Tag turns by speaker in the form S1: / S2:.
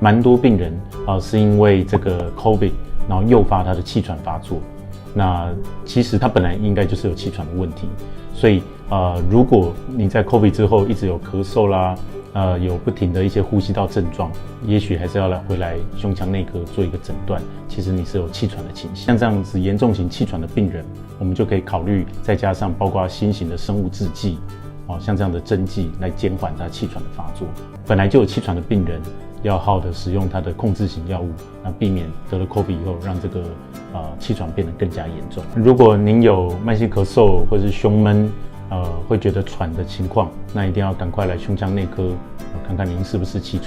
S1: 蛮多病人是因为这个 COVID， 然后诱发他的气喘发作。那其实他本来应该就是有气喘的问题，所以如果你在 COVID 之后一直有咳嗽啦，有不停的一些呼吸道症状，也许还是要回来胸腔内科做一个诊断。其实你是有气喘的倾向，像这样子严重型气喘的病人，我们就可以考虑再加上包括新型的生物制剂，像这样的针剂来减缓他气喘的发作。本来就有气喘的病人，要好的使用他的控制型药物，那避免得了 COVID 以后让这个气喘变得更加严重。如果您有慢性咳嗽或是胸闷，会觉得喘的情况，那一定要赶快来胸腔内科看看您是不是气喘。